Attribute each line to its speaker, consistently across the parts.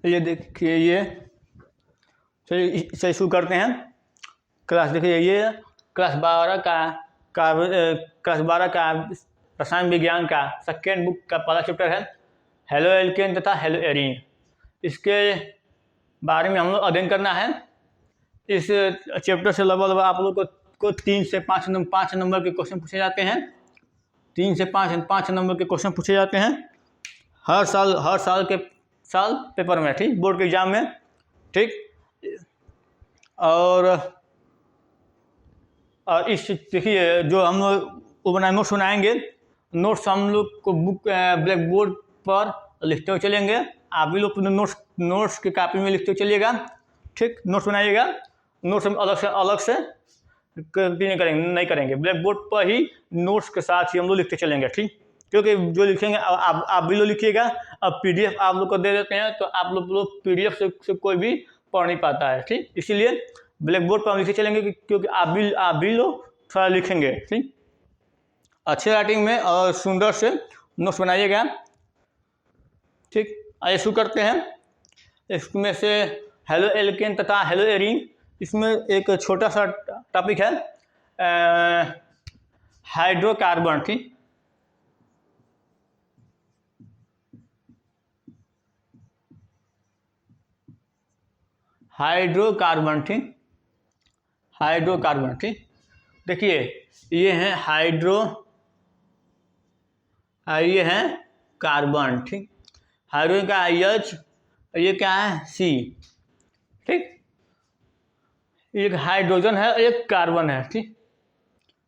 Speaker 1: ये देखिए, ये चलिए शुरू करते हैं। क्लास देखिए, ये क्लास 12 का रसायन विज्ञान का सेकेंड बुक का पहला चैप्टर है हेलो एल्केन तथा हेलो एरीन। इसके बारे में हम लोग अध्ययन करना है। इस चैप्टर से लगभग आप लोग को 3 से 5 नंबर के क्वेश्चन पूछे जाते हैं। 3 से 5 नंबर के क्वेश्चन पूछे जाते हैं हर साल पेपर में, ठीक, बोर्ड के एग्जाम में, ठीक। और इस देखिए, जो हम लोग नोट्स बनाएंगे, नोट्स हम लोग को ब्लैक बोर्ड पर लिखते हुए चलेंगे। आप भी लोग नोट्स की कॉपी में लिखते हुए चलिएगा, ठीक। नोट्स बनाइएगा। नोट्स हम अलग से नहीं करेंगे, ब्लैक बोर्ड पर ही नोट्स के साथ ही हम लोग लिखते चलेंगे, ठीक। क्योंकि जो लिखेंगे आप भी लोग लिखिएगा। अब पीडीएफ आप लोग को दे देते हैं तो आप लोग पीडीएफ से कोई भी पढ़ नहीं पाता है, ठीक। इसीलिए ब्लैक बोर्ड पर हम लिखते चलेंगे क्योंकि आप भी लोग थोड़ा लिखेंगे, ठीक। अच्छे राइटिंग में और सुंदर से नोट्स बनाइएगा, ठीक। आइए शुरू करते हैं। इसमें से हेलो एल्केन तथा हेलो एरीन, इसमें एक छोटा सा टॉपिक है हाइड्रोकार्बन, ठीक। हाइड्रोकार्बन, ठीक। हाइड्रोकार्बन, ठीक। देखिए, ये है ये है कार्बन, ठीक। हाइड्रोजन का H, ये क्या है C, ठीक। एक हाइड्रोजन है, एक कार्बन है, ठीक।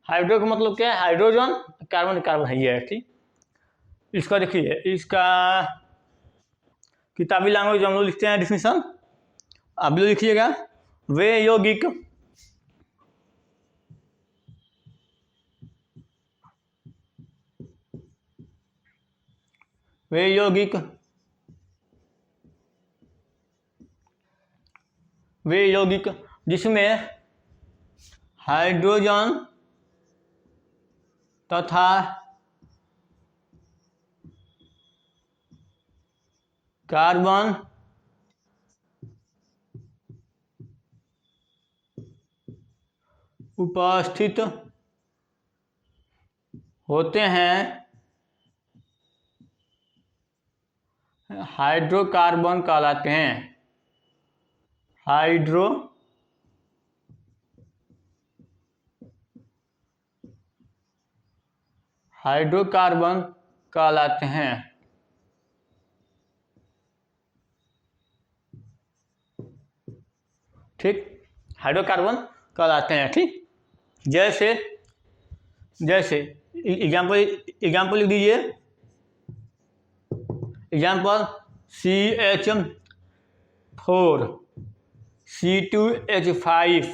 Speaker 1: हाइड्रो का मतलब क्या है? हाइड्रोजन। कार्बन है, ये है, ठीक। इसका देखिए, इसका किताबी लैंग्वेज हम लोग लिखते हैं डिफिनीशन, आप भी लिखिएगा। वे यौगिक जिसमें हाइड्रोजन तथा कार्बन उपस्थित होते हैं, हाइड्रोकार्बन कहलाते हैं। हाइड्रोकार्बन कहलाते हैं, ठीक। हाइड्रोकार्बन कहलाते हैं, ठीक। जैसे एग्जाम्पल लिख दीजिए। एग्जाम्पल CH4 C2H5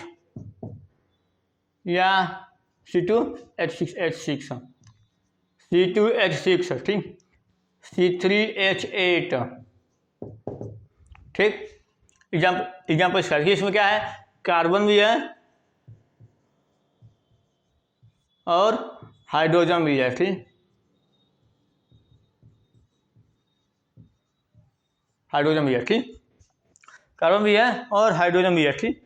Speaker 1: या C2H6 C2H6, ठीक। C3H8, ठीक। एग्जाम्पल इसमें क्या है? कार्बन भी है और हाइड्रोजन भी है, ठीक। हाइड्रोजन भी है, ठीक। कार्बन भी है और हाइड्रोजन भी है, ठीक।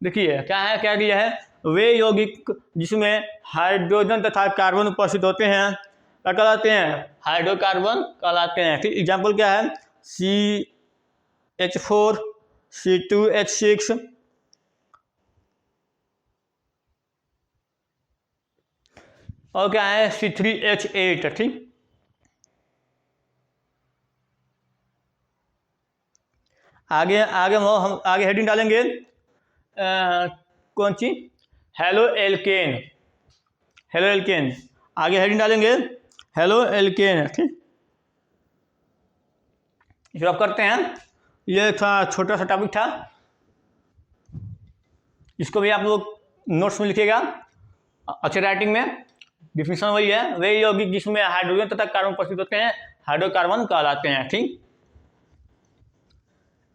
Speaker 1: देखिए क्या दिया है? वे यौगिक जिसमें हाइड्रोजन तथा कार्बन उपस्थित होते हैं क्या कहलाते हैं? हाइड्रोकार्बन कहलाते हैं, ठीक। एग्जाम्पल क्या है? CH4 C2H6 और क्या है? C3H8, ठीक। आगे हम हेडिंग डालेंगे कौन सी? Haloalkane. आगे हेडिंग डालेंगे हेलो एल्केन, ठीक। इसको आप करते हैं। ये था छोटा सा टॉपिक था, इसको भी आप लोग नोट्स में लिखिएगा अच्छे राइटिंग में। डिफिनीशन वही है, वे यौगिक जिसमें हाइड्रोजन तथा कार्बन उपस्थित होते हैं हाइड्रोकार्बन कहलाते हैं, ठीक।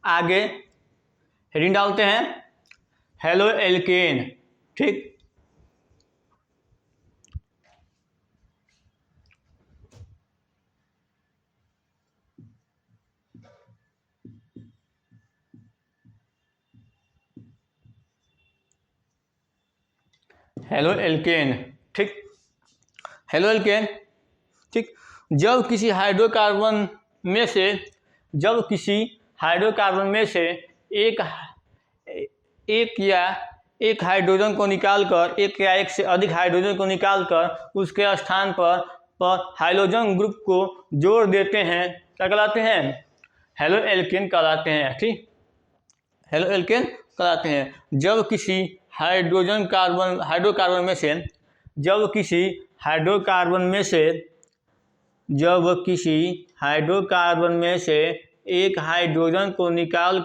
Speaker 1: आगे हेडिंग डालते हैं हेलो एल्केन, ठीक। Halo alkane. ठीक, हेलो एल्केन। ठीक, जब किसी हाइड्रोकार्बन में से एक एक या एक हाइड्रोजन को निकालकर एक या एक से अधिक हाइड्रोजन को निकालकर उसके स्थान पर हाइड्रोजन ग्रुप को जोड़ देते हैं, क्या कहलाते हैं? हेलो एल्केन कहलाते हैं। ठीक, हेलो एल्केन कहलाते हैं। जब किसी हाइड्रोकार्बन में से एक हाइड्रोजन को निकाल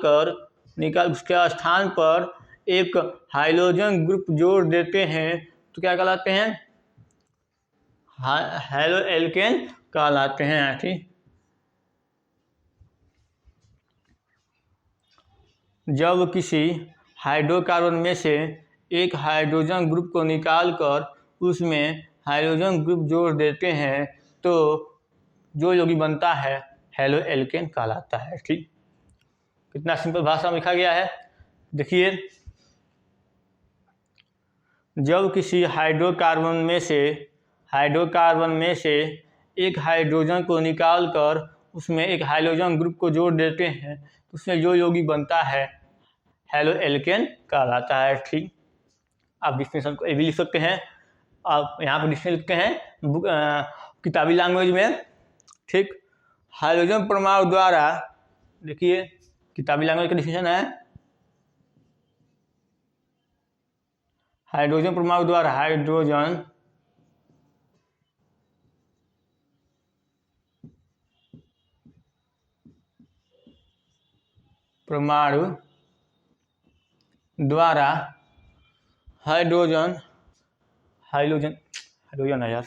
Speaker 1: उसके स्थान पर एक हाइड्रोजन ग्रुप जोड़ देते हैं तो क्या कहलाते हैं? हेलो एल्केन कहलाते हैं। ठीक, जब किसी हाइड्रोकार्बन में से एक हाइड्रोजन ग्रुप को निकालकर उसमें हाइड्रोजन ग्रुप जोड़ देते हैं तो जो यौगिक बनता है हेलो एल्केन कहलाता है। ठीक, कितना सिंपल भाषा में लिखा गया है, देखिए। जब किसी हाइड्रोकार्बन में से एक हाइड्रोजन को निकालकर उसमें एक हाइड्रोजन ग्रुप को जोड़ देते हैं तो उसमें जो यौगिक बनता है हेलो एल्केन कहलाता है। ठीक, आप डिफिनेशन को ये भी लिख सकते हैं, आप यहाँ पर डिफिनेशन लिखते हैं किताबी लैंग्वेज में। ठीक, हाइड्रोजन परमाणु द्वारा, देखिए किताबी लैंग्वेज का डिफिनेशन है, हाइड्रोजन परमाणु द्वारा हाइड्रोजन है यार,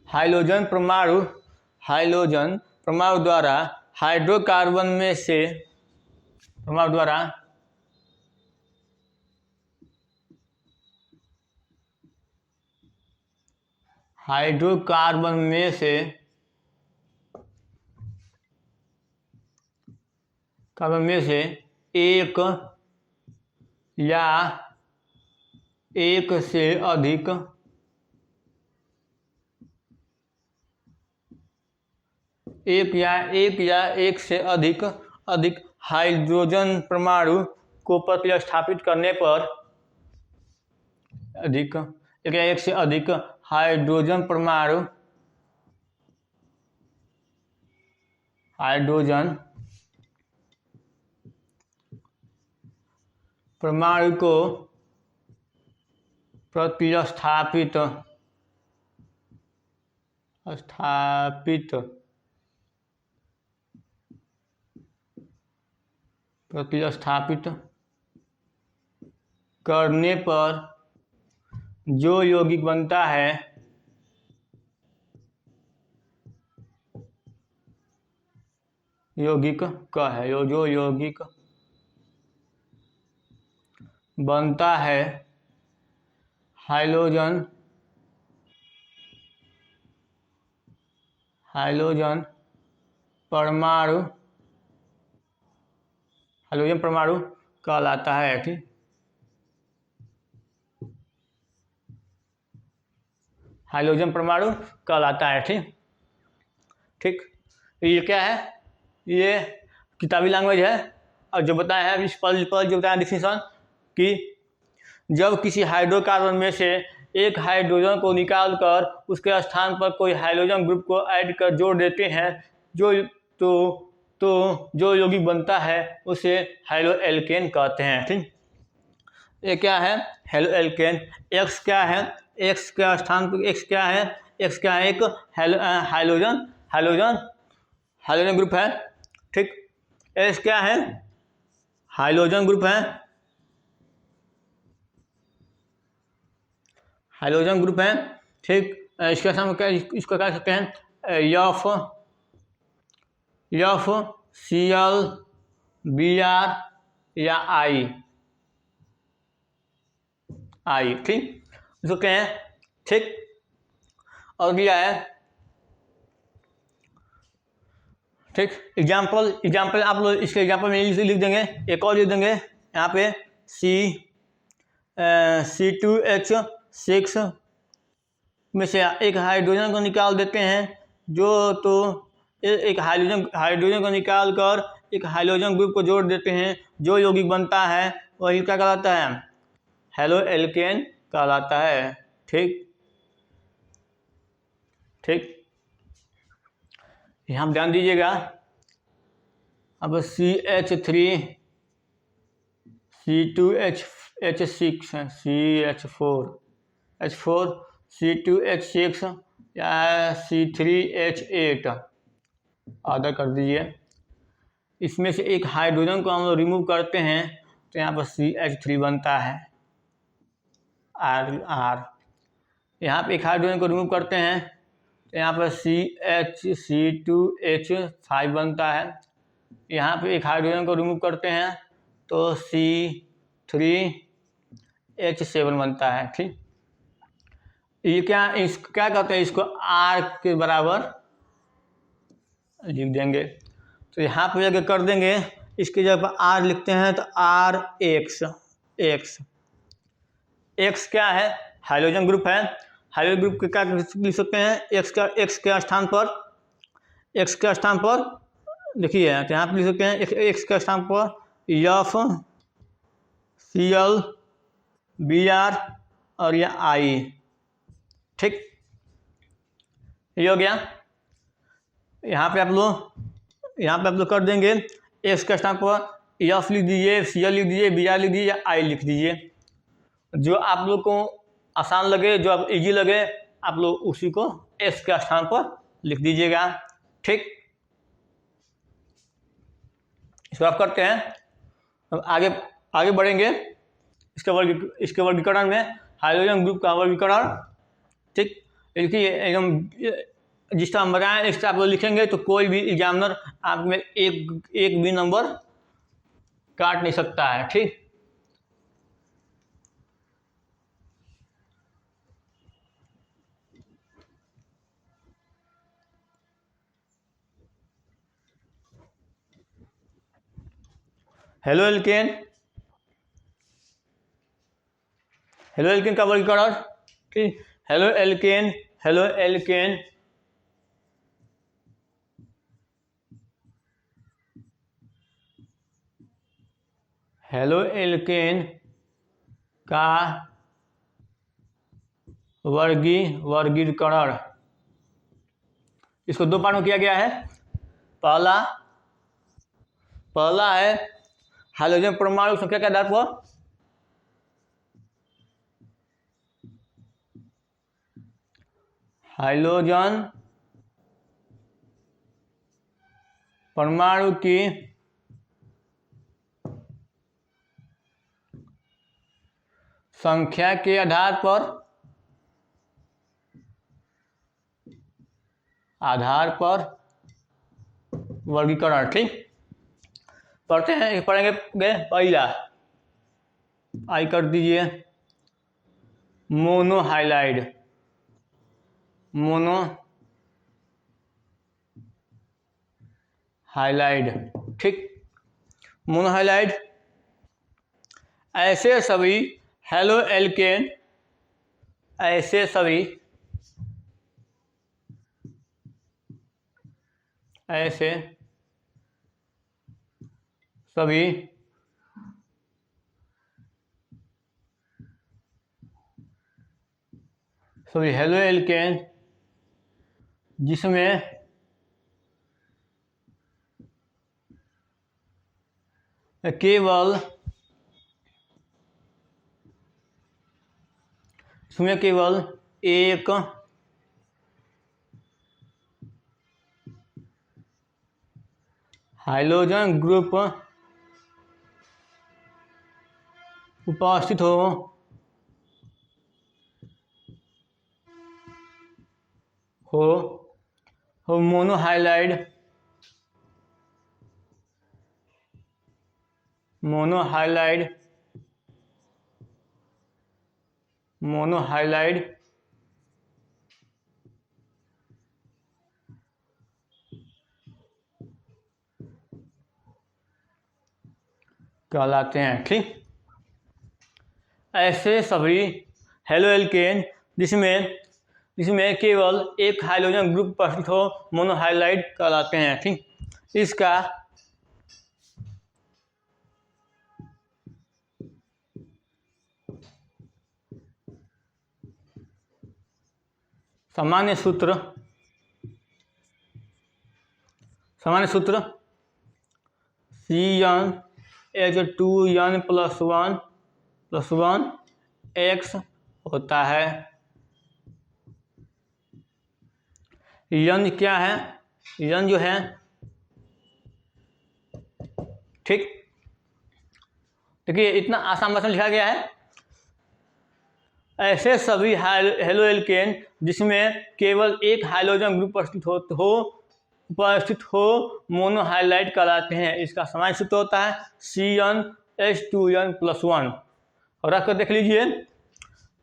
Speaker 1: हाइड्रोजन परमाणु द्वारा हाइड्रोकार्बन में से एक या एक से अधिक हाइड्रोजन परमाणु को प्रतिस्थापित करने पर एक से अधिक हाइड्रोजन परमाणु को प्रतिस्थापित करने पर जो यौगिक बनता है जो यौगिक बनता है हाइड्रोजन परमाणु कहलाता है। ठीक, हाइड्रोजन परमाणु कहलाता है। ठीक, ठीक, ये क्या है? ये किताबी लैंग्वेज है और जो बताया है इस पर जो बताया डिफिनेशन कि जब किसी हाइड्रोकार्बन में से एक हाइड्रोजन को निकालकर उसके स्थान पर कोई हाइड्रोजन ग्रुप को ऐड कर जोड़ देते हैं जो यौगिक बनता है उसे हेलो एल्केन कहते हैं। ठीक, ये क्या है? Halo alkane. एक्स क्या है? एक्स के स्थान पर एक्स क्या है? एक हाइड्रोजन ग्रुप है। ठीक, एस क्या है? हाइड्रोजन ग्रुप है, ठीक, इसके सामने क्या, इसको क्या कहते हैं? एफ Cl Br या आई। ठीक, इसको क्या है? ठीक, और दिया है ठीक। एग्जाम्पल आप लोग इसके एग्जाम्पल में लिख देंगे, एक और लिख देंगे यहाँ पे C2H6 में से एक हाइड्रोजन को निकाल देते हैं, जो तो एक हाइड्रोजन को निकाल कर एक हाइड्रोजन ग्रुप को जोड़ देते हैं, जो यौगिक बनता है वही क्या कहलाता है, हेलो एल्केन कहलाता है। ठीक ठीक, यहाँ ध्यान दीजिएगा। अब CH3 C2H6 H4 C2H6 या C3H8 आधा कर दीजिए। इसमें से एक हाइड्रोजन को हम लोग रिमूव करते हैं तो यहाँ पर CH3 बनता है R। यहाँ पे एक हाइड्रोजन को रिमूव करते हैं तो यहाँ पर C2H5 बनता है। यहाँ पे एक हाइड्रोजन को रिमूव करते हैं तो C3H7 बनता है। ठीक, ये क्या कहते हैं, इसको R के बराबर लिख देंगे। तो यहाँ पे अगर कर देंगे, इसके जगह पर R लिखते हैं तो X क्या है, हाइड्रोजन ग्रुप है। हाइड्रोजन ग्रुप के क्या लिख सकते हैं, X के स्थान पर देखिए, तो यहाँ पे लिख सकते हैं X के स्थान पर FCl Br और यह I। ठीक, ये हो गया। यहाँ पे आप लोग कर देंगे, X के स्थान पर F लिख दीजिए, Cl लिख दीजिए, Br लिख दीजिए, I लिख दीजिए। जो आप लोग को आसान लगे, जो आप इजी लगे, आप लोग उसी को X के स्थान पर लिख दीजिएगा। ठीक, इसको आप करते हैं। अब आगे बढ़ेंगे इसके वर्गीकरण में, हाइड्रोजन ग्रुप का वर्गीकरण। ठीक, देखिए एकदम जिस तरह हम बताएं इस तरह आप लोग लिखेंगे तो कोई भी एग्जामिनर आप में एक भी नंबर काट नहीं सकता है। ठीक, हेलो एल्केन का वर्गीकरण। ठीक, हेलो एल्केन का वर्गीकरण। इसको दो पार्ट में किया गया है। पहला है हाइड्रोजन परमाणु संख्या के आधार पर, हाइड्रोजन परमाणु की संख्या के आधार पर वर्गीकरण। ठीक, पढ़ेंगे पहला आई कर दीजिए, मोनोहाइलाइड। ठीक, मोनोहाइलाइड ऐसे सभी हेलो एल्केन सभी हेलो एल्केन जिसमें केवल एक हाइड्रोजन ग्रुप उपस्थित हो मोनोहाइलाइड कहलाते हैं। ठीक, ऐसे सभी हेलो एल्केन जिसमें केवल एक हाइड्रोजन ग्रुप उपस्थित हो मोनोहाइलाइड कहलाते हैं। ठीक, इसका सामान्य सूत्र CnH2n+1 होता है। n क्या है? n जो है, ठीक, देखिए इतना आसान भाषा में लिखा गया है। ऐसे सभी हेलो एल्केन जिसमें केवल एक हाइड्रोजन ग्रुप उपस्थित हो मोनोहाइलाइड कहलाते हैं। इसका सामान्य सूत्र होता है CnH2n+1। और रख कर देख लीजिए,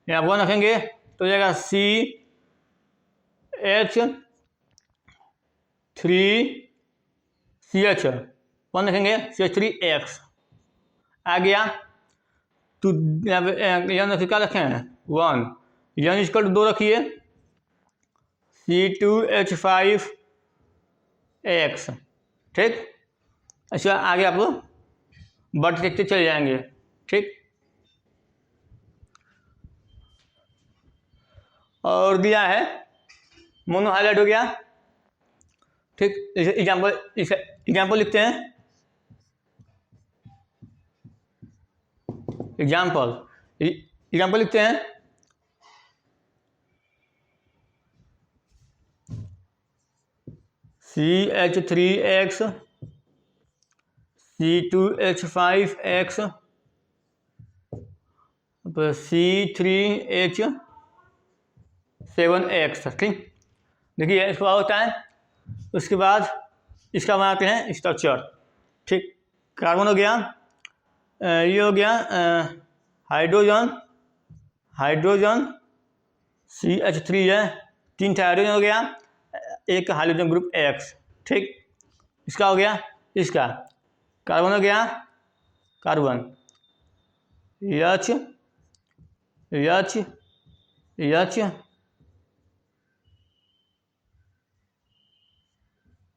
Speaker 1: यहाँ 1 रखेंगे तो जाएगा CH3CH, 1 रखेंगे CH3X आ गया। तो यहाँ क्या रखे हैं? 1। n इक्वल टू 2 रखिए, C2H5X। ठीक, अच्छा आगे आप बढ़ते देखते चले जाएंगे। ठीक, और दिया है मोनोहाइलाइड हो गया। ठीक, एग्जाम्पल लिखते हैं। एग्जाम्पल लिखते हैं। CH3X, C2H5X, C3H7X। ठीक, देखिए इसका होता है। उसके बाद इसका बनाते हैं स्ट्रक्चर। ठीक, कार्बन हो गया, ये हो गया हाइड्रोजन CH3 है, 3 हाइड्रोजन हो गया, एक हाइड्रोजन ग्रुप X। ठीक, इसका हो गया, इसका कार्बन हो गया, कार्बन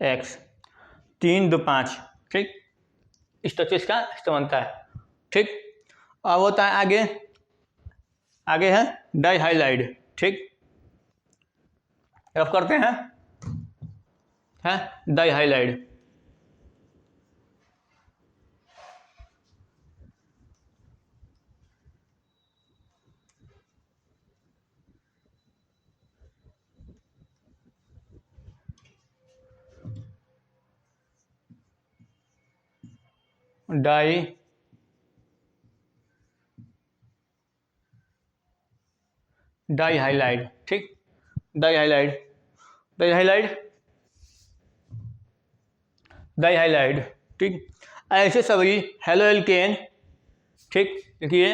Speaker 1: X 3 2 5। ठीक, स्ट्रक्चर इसका बनता है। ठीक, अब होता है आगे है डाइहाइलाइड। ठीक, रफ करते हैं, डाइहाइलाइड। डाइहाइलाइड। ठीक, डाइहाइलाइड। ठीक, ऐसे सभी हेलो एल्केन, ठीक, देखिए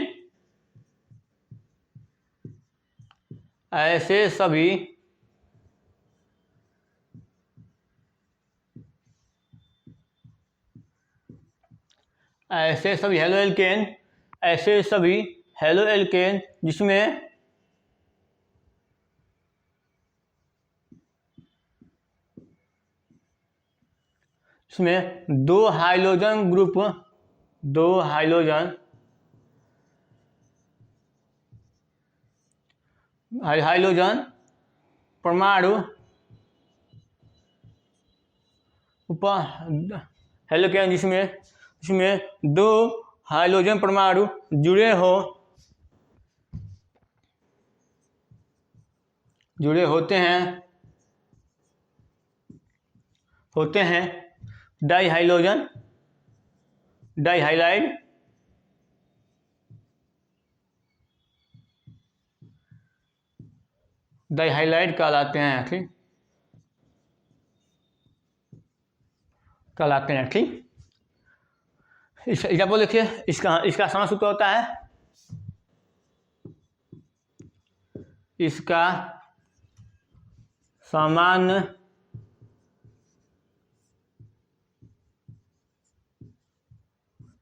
Speaker 1: ऐसे सभी हेलो एल्केन जिसमें 2 हाइड्रोजन परमाणु हेलोकेन जिसमें 2 हाइड्रोजन परमाणु जुड़े होते हैं डाइहाइलाइड कहलाते हैं। ठीक, ठीक, एग्जाम्पल देखिए, इसका सामान्य सूत्र होता है, इसका सामान्य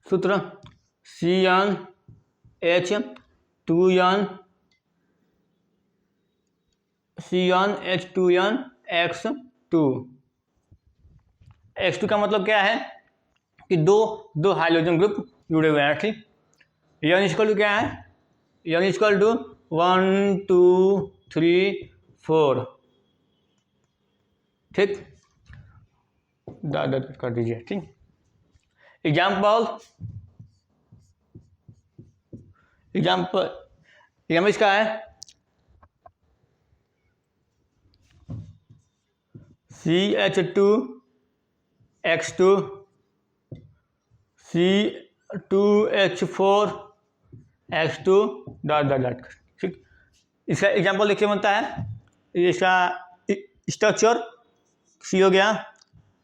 Speaker 1: सूत्र CnH2n CnH2nX2। X2 का मतलब क्या है कि दो दो हाइड्रोजन ग्रुप जुड़े हुए हैं, ठीक। n इक्वल टू क्या है, n इक्वल टू 1 2 3 4, ठीक। दादा कर दीजिए, ठीक। एग्जाम्पल इसका है CH2X2 C2H4X2 डॉट, ठीक। इसका एग्जाम्पल देखिए बनता है, इसका स्ट्रक्चर सी हो गया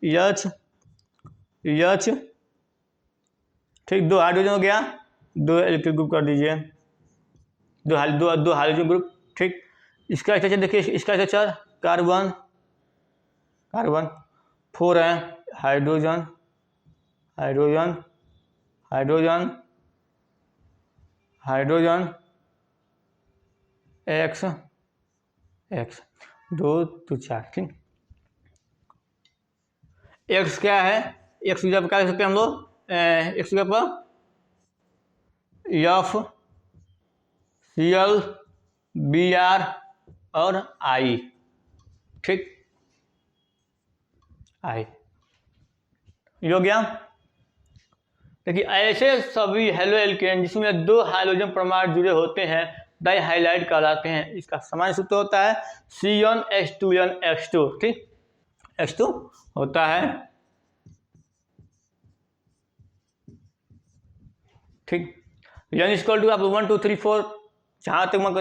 Speaker 1: H, ठीक। दो हाइड्रोजन हो गया, दो इलेक्ट्रिक ग्रुप कर दीजिए, दो हाइड्रोजन ग्रुप, ठीक। इसका स्ट्रक्चर देखिए, इसका स्ट्रक्चर कार्बन 4 है, हाइड्रोजन X 2 2 4, ठीक। X क्या है, X की जगह क्या लिख सकते हैं हम लोग, X की जगह पर FCl Br और I, ठीक। I ये हो गया। देखिए ऐसे सभी हेलो एल्केन जिसमें दो हाइड्रोजन परमाणु जुड़े होते हैं डाई हाइलाइड कहलाते हैं। इसका सामान्य सूत्र होता है C1H2nX2, ठीक। X2 होता है, ठीक। n इक्वल टू आप 1 2 3 4 जहाँ तक मन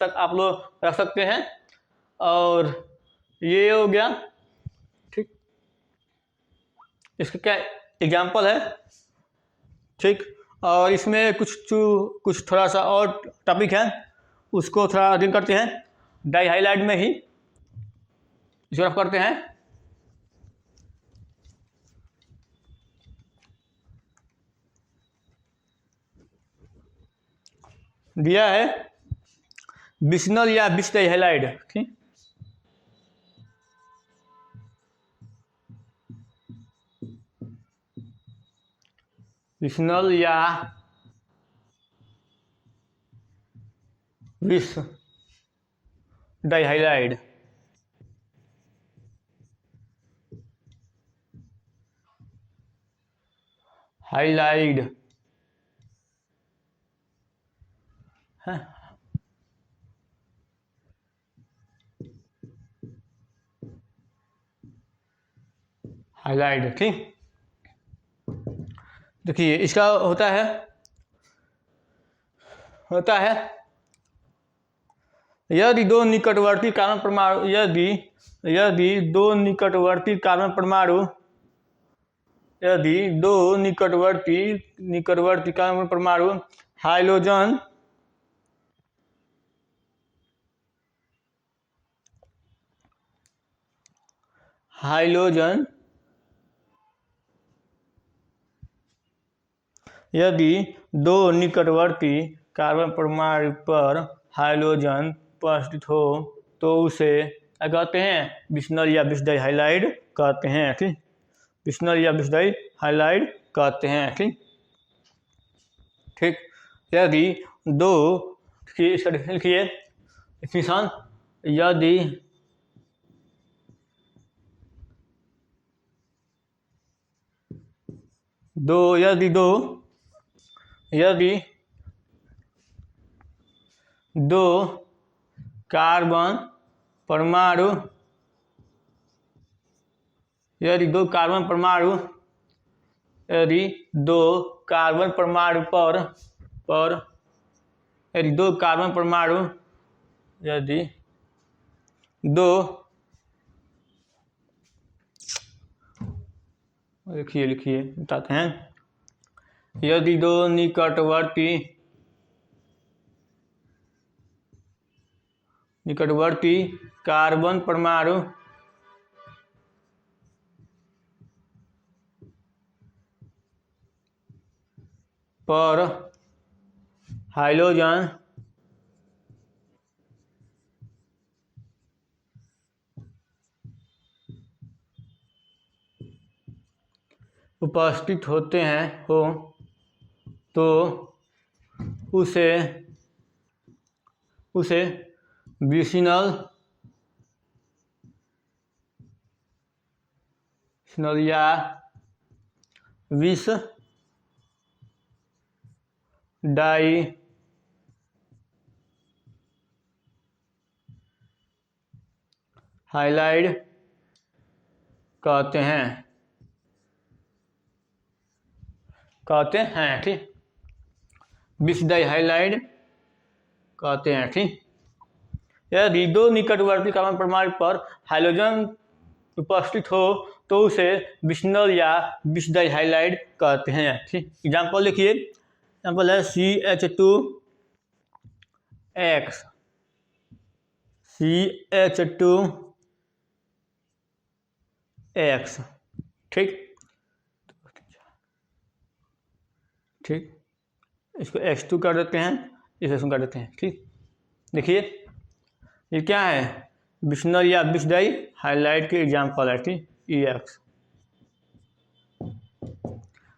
Speaker 1: तक आप लोग रख सकते हैं, और ये हो गया, ठीक। इसका क्या एग्जाम्पल है, ठीक। और इसमें कुछ थोड़ा सा और टॉपिक है, उसको थोड़ा अध्ययन करते हैं, डाई हाइलाइट में ही इसको रफ करते हैं। दिया है बिस्नल या बिस डाई हाइलाइड, ठीक। बिस्नल या बिस डाई हाइलाइड, है, हाइलाइड, ठीक। देखिए इसका होता है यदि दो निकटवर्ती कार्बन परमाणु यदि दो निकटवर्ती कार्बन परमाणु हाइड्रोजन यदि दो निकटवर्ती कार्बन परमाणु पर हाइड्रोजन उपस्थित हो तो उसे क्या कहते हैं, बिस्नल या बिस डाई हाइलाइड कहते हैं, ठीक। बिस्नल या बिस डाई हाइलाइड कहते हैं, ठीक। यदि दो, इसका लिखिए डेफिनेशन, यदि दो कार्बन परमाणु लिखिए बताते हैं, यदि दो निकटवर्ती कार्बन परमाणु पर हाइड्रोजन उपस्थित होते हैं हो तो उसे विसिनल या विष डाई हाइलाइड कहते हैं ठीक। विष डाई हाइलाइड कहते हैं ठीक। यदि दो निकटवर्ती कार्बन परमाणु पर हाइड्रोजन उपस्थित हो तो उसे विसिनल या विष डाई हाइलाइड कहते हैं ठीक। एग्जाम्पल देखिए, एग्जाम्पल है CH2X ठीक ठीक। इसको X2 कर देते हैं, इसे कर देते हैं ठीक। देखिए ये क्या है, विसिनल या विष डाई हाइलाइड के एग्जाम्पल है ठीक। EX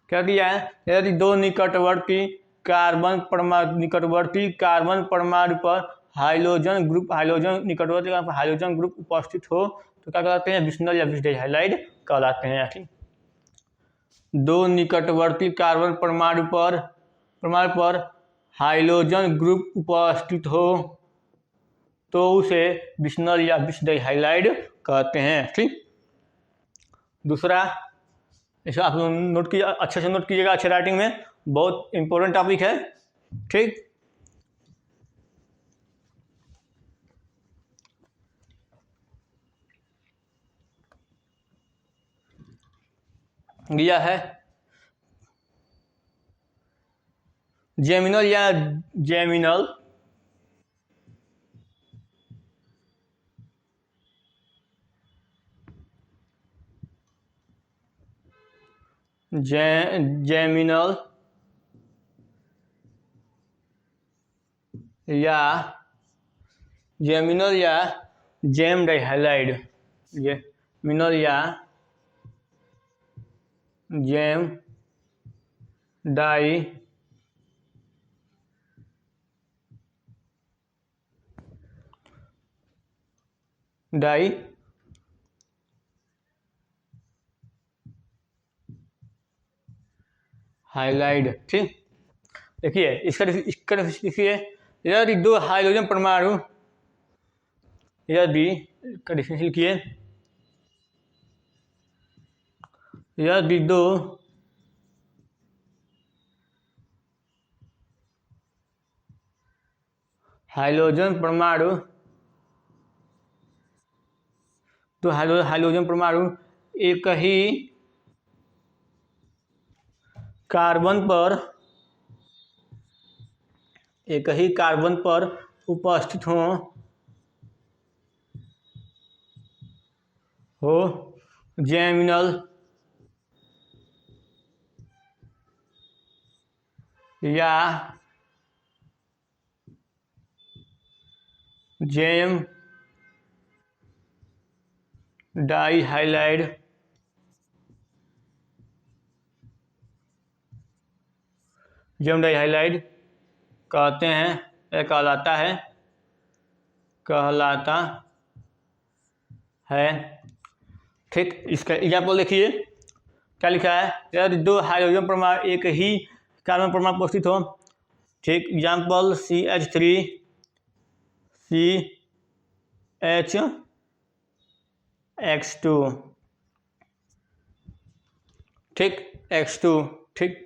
Speaker 1: क्या दिया है, यदि दो निकटवर्ती कार्बन परमाणु पर हाइड्रोजन ग्रुप उपस्थित हो तो क्या कहलाते हैं, विसिनल या विष डाई हाइलाइड कहलाते हैं ठीक। दो निकटवर्ती कार्बन परमाणु पर हाइड्रोजन ग्रुप उपस्थित हो तो उसे विसिनल या विष डाई हाइलाइड कहते हैं ठीक। दूसरा, इसे आप नोट कीजिए, अच्छे से नोट कीजिएगा, अच्छे राइटिंग में, बहुत इंपॉर्टेंट टॉपिक है ठीक। दिया है जेमिनल या जेमिनल या जेम डाई हाइलाइड, जेमिनल या जेम डाई हाइलाइड ठीक। देखिए इसका देखिए, यदि दो हाइड्रोजन परमाणु, यदि दो हाइड्रोजन परमाणु एक ही कार्बन पर उपस्थित हो जेमिनल या जेम डाई हाइलाइड कहते हैं, कहलाता है ठीक। इसका एग्जाम्पल देखिए, क्या लिखा है, यदि दो हाइड्रोजन परमाणु एक ही कार्बन परमाणु उपस्थित हो ठीक। एग्जाम्पल CH3CH2 ठीक, X2 ठीक।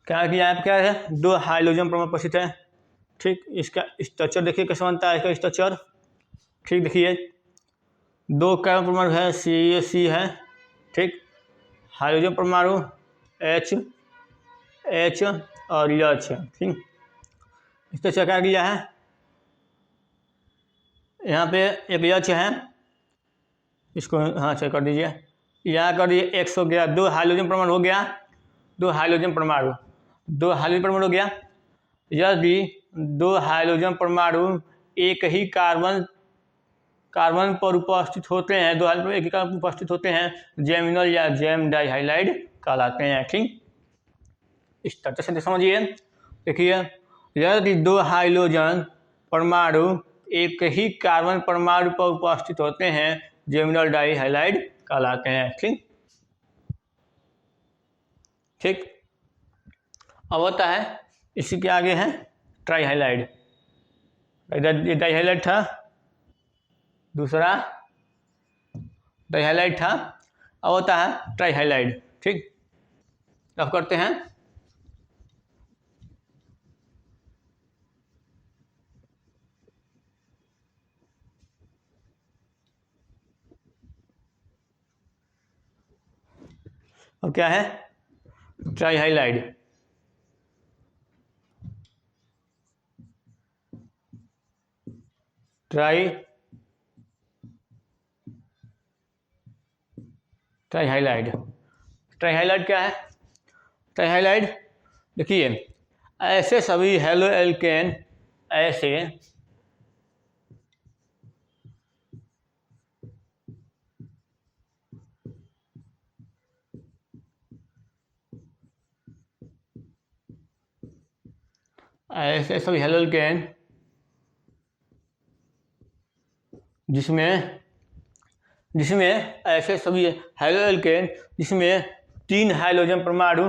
Speaker 1: क्या किया है, क्या है, दो हाइड्रोजन परमाणु उपस्थित है ठीक। इसका स्ट्रक्चर देखिए कैसे बनता है, इसका स्ट्रक्चर ठीक। देखिए दो कार्बन परमाणु है, C है ठीक, हाइड्रोजन परमाणु H और H ठीक। इसका क्या किया है, यहाँ पे एक H है, इसको हाँ चेक कर दीजिए, यहाँ कर दिए X हो गया, दो हाइड्रोजन परमाणु हो गया, दो हाइड्रोजन परमाणु, दो हाइड्रोजन परमाणु हो गया। यदि दो हाइड्रोजन परमाणु एक ही कार्बन पर उपस्थित होते हैं, दो हाइड्रोजन एक ही कार्बन पर उपस्थित होते हैं, जेमिनल या जेम डाइहाइलाइड कहलाते हैं। ठीक, इस तरह से समझिए। देखिए, यदि दो हाइड्रोजन परमाणु एक ही कार्बन परमाणु पर उपस्थित होते हैं, जेमिनल डाइहाइलाइड कहलाते हैं। ठीक ठीक, अब होता है इसी के आगे है ट्राइहाइलाइड। इधर ये डाइहाइलाइड था, दूसरा डाइहाइलाइड था, अब होता है ट्राइहाइलाइड। ठीक, अब करते हैं। अब क्या है? ट्राइहाइलाइड। ट्राइहाइलाइड। ट्राइहाइलाइड क्या है? ट्राइहाइलाइड देखिए, ऐसे सभी हेलो एल्केन ऐसे सभी हेलो एल्केन जिसमें ऐसे सभी हेलो एल्केन जिसमें तीन हाइड्रोजन परमाणु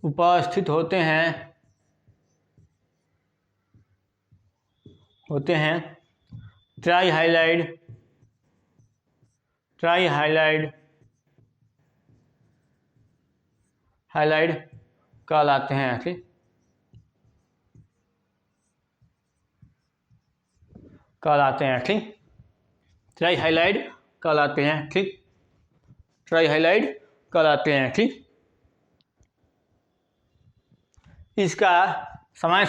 Speaker 1: उपस्थित होते हैं ट्राइहाइलाइड कहलाते हैं। ठीक, ठीक, ट्राइहाइलाइड कहलाते हैं। ठीक, ट्राइहाइलाइड कहलाते हैं। ठीक, इसका सामान्य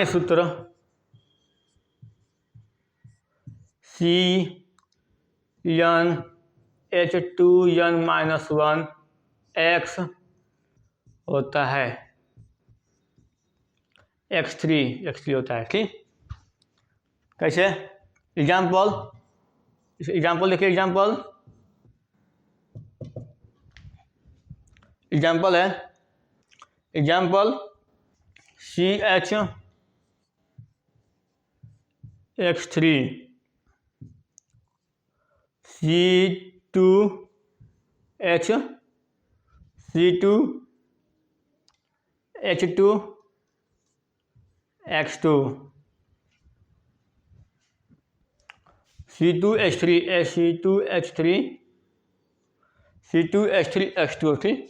Speaker 1: सूत्र CnH2n-1 X होता है, X3 होता है। ठीक, कैसे? एग्जाम्पल देखिए, एग्जाम्पल है CH X3 C2H2 C2H3X2। ठीक,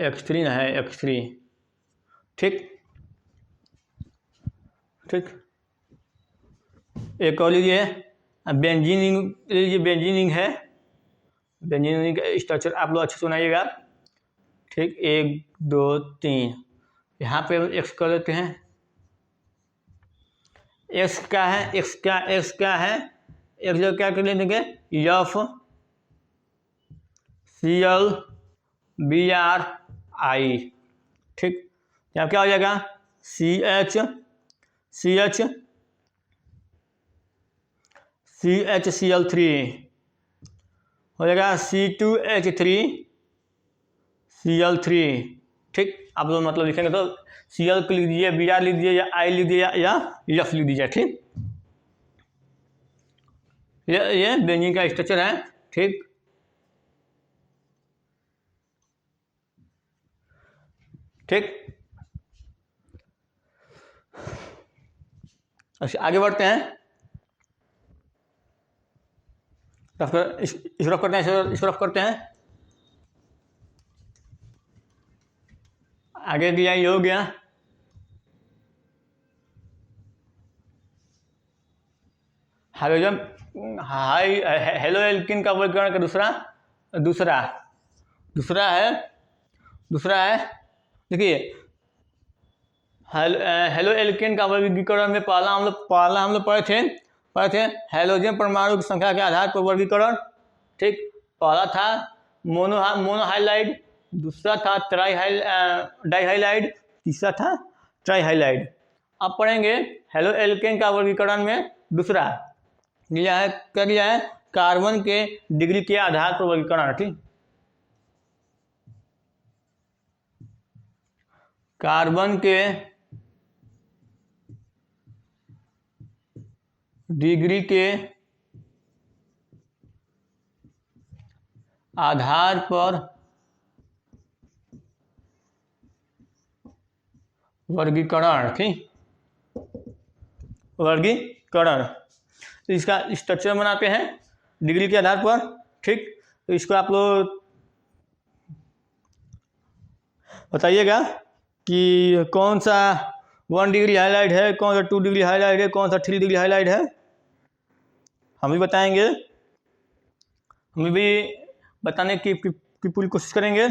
Speaker 1: X3 है, X3। ठीक, एक और लीजिए, बेंजीन है। बेंजीन का स्ट्रक्चर आप लोग अच्छे सुनाइएगा। ठीक, 1 2 3, यहाँ पे एक्स कर लेते हैं। एक्स क्या है? एक्स क्या है? एक्स जो क्या कर लेंगे, FCl Br ठीक, यहाँ क्या हो जाएगा? CHCl3 हो जाएगा C2H3Cl3। ठीक, आप लोग मतलब लिखेंगे तो Cl को लिख दीजिए, Br लिख दीजिए, या I लिख दीजिए, या F लिख दीजिए। ठीक, ये बेंजीन का स्ट्रक्चर है। ठीक, अच्छा, आगे बढ़ते हैं। इसको रफ करते हैं, इसको रफ करते हैं। आगे दिया, ये हो गया। हाइड्रोजन हेलो एल्किन का वर्गीकरण का दूसरा है देखिए, हेलो एल्केन का वर्गीकरण में पहला हम लोग पढ़े थे हेलोजन परमाणु की संख्या के आधार पर वर्गीकरण। ठीक, पहला था मोनोहाइलाइड, दूसरा था डाइहाइलाइड, तीसरा था ट्राइहाइलाइड। अब पढ़ेंगे हेलो एल्केन का वर्गीकरण में दूसरा क्या दिया है, कार्बन के डिग्री के आधार पर वर्गीकरण। ठीक, कार्बन के डिग्री के आधार पर वर्गीकरण। ठीक, वर्गीकरण, इसका स्ट्रक्चर बनाते हैं डिग्री के आधार पर। ठीक, तो इसको आप लोग बताइएगा कि कौन सा 1 डिग्री हाईलाइट है, कौन सा 2 डिग्री हाईलाइट है, कौन सा 3 डिग्री हाईलाइट है। हम भी बताएंगे, हम भी बताने की पूरी कोशिश करेंगे।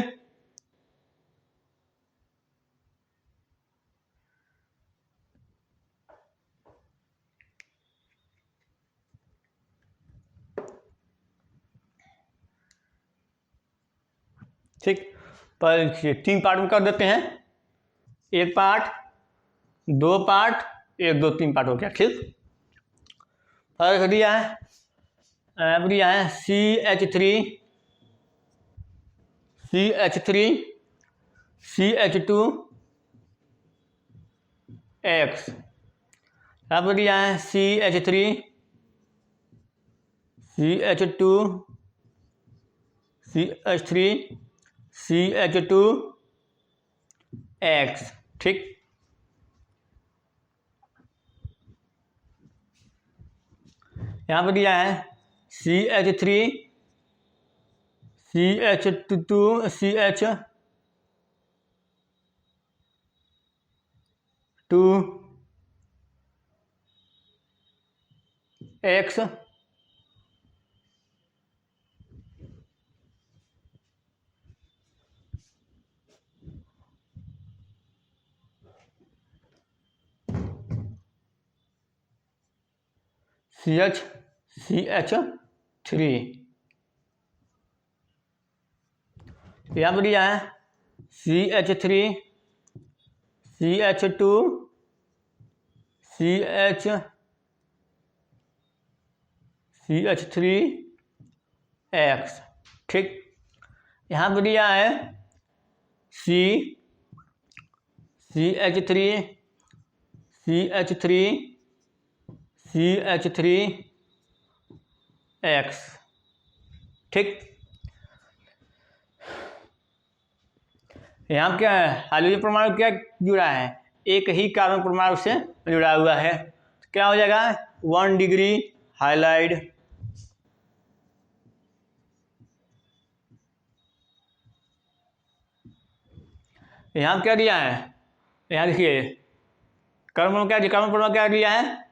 Speaker 1: ठीक, पर 3 पार्ट में कर देते हैं, 1 पार्ट, 2 पार्ट, 1 2 3 पार्ट हो गया। ठीक, फर्क दिया है CH3 CH2 X, अब दिया है CH3 CH2 CH2 X। ठीक, यहाँ पर दिया है CH3 CH2 X, CH3। यहाँ पर दिया है CH3 CH2 CH3 X। ठीक, यहाँ पर दिया है CH3 X। ठीक, यहाँ क्या है, हाइड्रोजन परमाणु क्या जुड़ा है, एक ही कार्बन परमाणु से जुड़ा हुआ है। क्या हो जाएगा, 1 डिग्री हाइलाइट। यहाँ क्या दिया है, यहाँ देखिए कार्बन परमाणु क्या दिया है,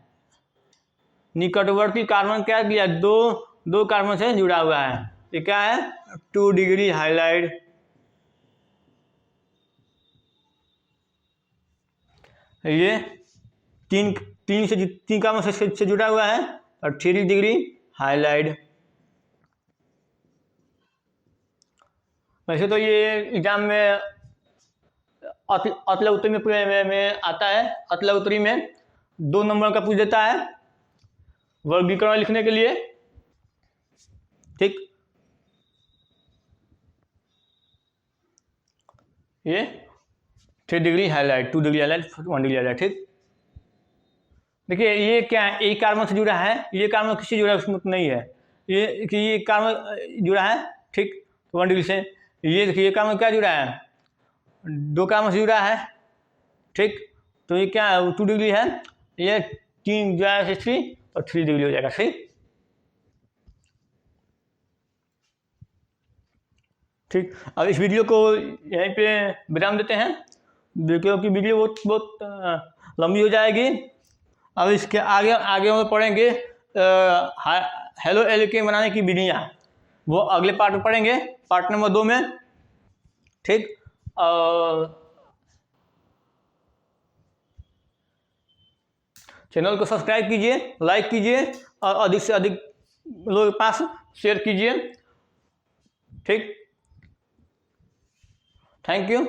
Speaker 1: निकटवर्ती कार्बन क्या दिया, दो कार्बन से जुड़ा हुआ है। ये क्या है, 2 डिग्री हाइलाइट। ये तीन कार्बन से जुड़ा हुआ है और 3 डिग्री हाइलाइट। वैसे तो ये एग्जाम में अतला उत्तरी में आता है, अतला उत्तरी में 2 नंबर का पूछ देता है वर्गीकरण लिखने के लिए। ठीक, ये 3 degree highlight, 2 degree highlight, 1 degree highlight. ठीक, देखिए ये क्या है, एक कार्बन से जुड़ा है, ये कार्बन किससे जुड़ा है उसमें नहीं है, ये कार्बन जुड़ा है। ठीक, 1 डिग्री से। ये देखिए ये कार्बन क्या जुड़ा है, 2 कार्बन से जुड़ा है। ठीक, तो ये क्या है, 2 डिग्री है, ये 3 जो है 3 और 3 डिग्री हो जाएगा। ठीक, ठीक, अब इस वीडियो को यहीं पे विराम देते हैं, क्योंकि वीडियो बहुत लंबी हो जाएगी। अब इसके आगे आगे हम पढ़ेंगे हेलो एल्केन बनाने की विधियाँ, वो अगले पार्ट में पढ़ेंगे, पार्ट नंबर 2 में। ठीक, चैनल को सब्सक्राइब कीजिए, लाइक कीजिए और अधिक से अधिक लोगों के पास शेयर कीजिए। ठीक, थैंक यू।